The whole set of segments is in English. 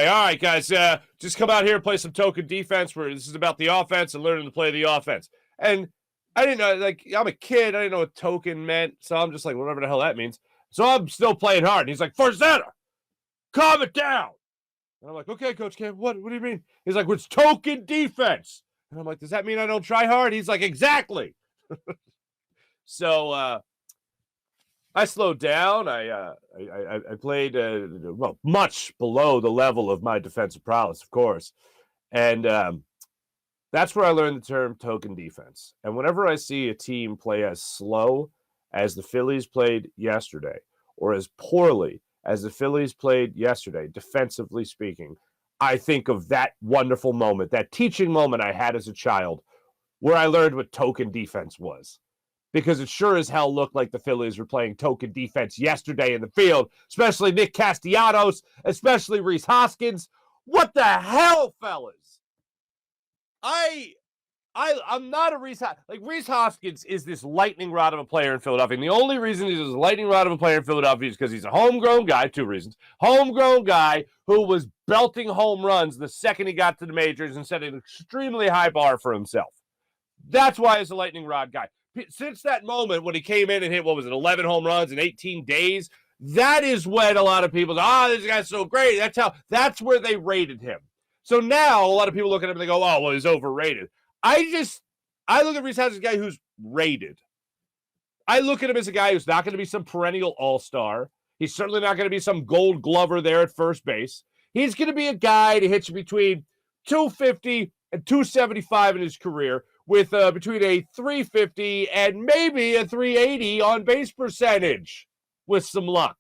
all right, guys, just come out here and play some token defense where this is about the offense and learning to play the offense. And I didn't know, like, I'm a kid. I didn't know what token meant. So I'm just like, whatever the hell that means. So I'm still playing hard. And he's like, Farzetta, calm it down. And I'm like, okay, Coach Cam, what do you mean? He's like, it's token defense. And I'm like, does that mean I don't try hard? He's like, exactly. So I slowed down. I played, much below the level of my defensive prowess, of course. And that's where I learned the term token defense. And whenever I see a team play as slow as the Phillies played yesterday, or as poorly as the Phillies played yesterday, defensively speaking, I think of that wonderful moment, that teaching moment I had as a child, where I learned what token defense was. Because it sure as hell looked like the Phillies were playing token defense yesterday in the field, especially Nick Castellanos, especially Rhys Hoskins. What the hell, fellas? I'm not a Rhys Hoskins. Like, Rhys Hoskins is this lightning rod of a player in Philadelphia. And the only reason he's a lightning rod of a player in Philadelphia is because he's a homegrown guy. Two reasons. Homegrown guy who was belting home runs the second he got to the majors and set an extremely high bar for himself. That's why he's a lightning rod guy. Since that moment when he came in and hit, 11 home runs in 18 days, that is when a lot of people say, this guy's so great. That's where they rated him. So now a lot of people look at him and they go, oh, well, he's overrated. I look at Rhys Hoskins as a guy who's rated. I look at him as a guy who's not going to be some perennial all-star. He's certainly not going to be some gold glover there at first base. He's going to be a guy to hit you between 250 and 275 in his career, with between a 350 and maybe a 380 on base percentage with some luck.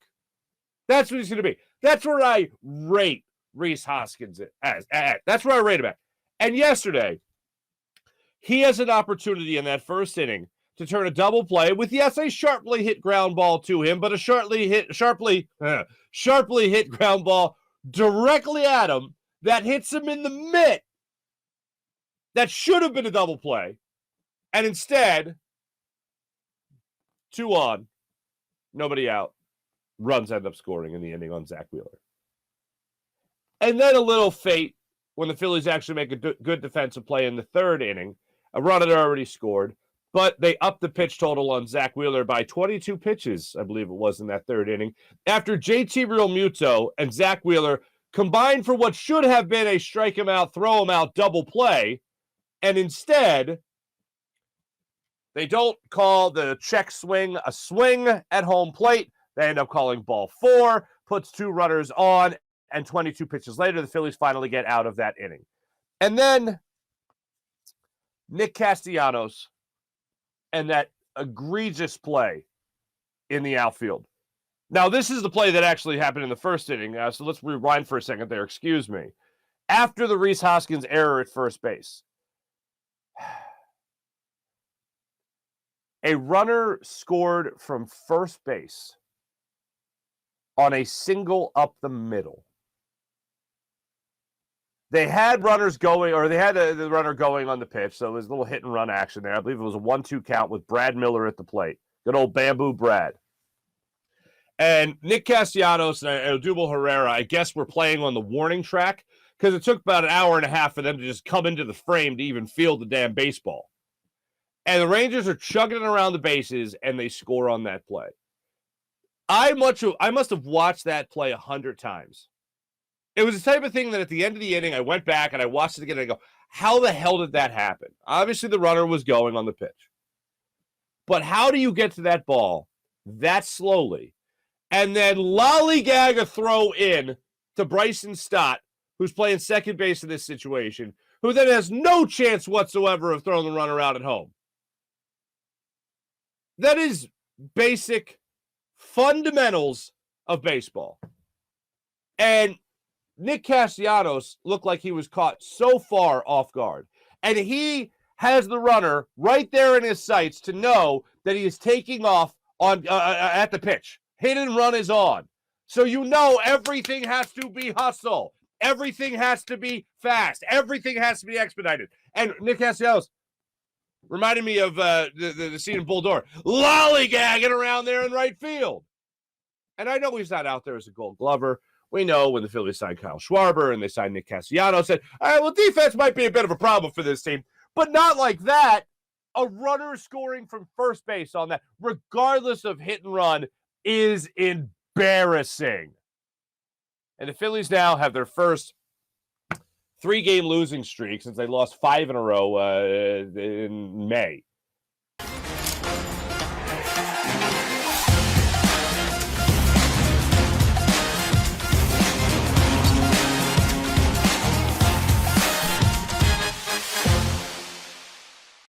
That's what he's going to be. That's where I rate Rhys Hoskins at. That's where I rate him at. And yesterday, he has an opportunity in that first inning to turn a double play with, yes, a sharply hit ground ball to him, but a sharply hit ground ball directly at him that hits him in the mitt. That should have been a double play. And instead, 2 on, nobody out. Runs end up scoring in the inning on Zach Wheeler. And then a little fate when the Phillies actually make a good defensive play in the third inning. A run had already scored, but they upped the pitch total on Zach Wheeler by 22 pitches, I believe it was, in that third inning, after JT Realmuto and Zach Wheeler combined for what should have been a strike him out, throw him out double play. And instead, they don't call the check swing a swing at home plate. They end up calling ball 4, puts 2 runners on, and 22 pitches later, the Phillies finally get out of that inning. And then Nick Castellanos and that egregious play in the outfield. Now, this is the play that actually happened in the first inning, so let's rewind for a second there. Excuse me. After the Rhys Hoskins error at first base, a runner scored from first base on a single up the middle. They had runners going, or they had the runner going on the pitch, so it was a little hit and run action there. I believe it was a 1-2 count with Brad Miller at the plate. Good old Bamboo Brad. And Nick Castellanos and Odubel Herrera, I guess, were playing on the warning track because it took about an hour and a half for them to just come into the frame to even field the damn baseball. And the Rangers are chugging it around the bases, and they score on that play. I must have watched that play 100 times. It was the type of thing that at the end of the inning, I went back and I watched it again and I go, how the hell did that happen? Obviously, the runner was going on the pitch. But how do you get to that ball that slowly and then lollygag a throw in to Bryson Stott, who's playing second base in this situation, who then has no chance whatsoever of throwing the runner out at home? That is basic fundamentals of baseball. And Nick Castellanos looked like he was caught so far off guard. And he has the runner right there in his sights to know that he is taking off on at the pitch. Hit and run is on. So you know everything has to be hustle. Everything has to be fast. Everything has to be expedited. And Nick Castellanos reminded me of the scene in Bulldor, lollygagging around there in right field. And I know he's not out there as a Gold Glover. We know when the Phillies signed Kyle Schwarber and they signed Nick Castellanos, said, all right, well, defense might be a bit of a problem for this team, but not like that. A runner scoring from first base on that, regardless of hit and run, is embarrassing. And the Phillies now have their first 3-game losing streak since they lost 5 in a row in May.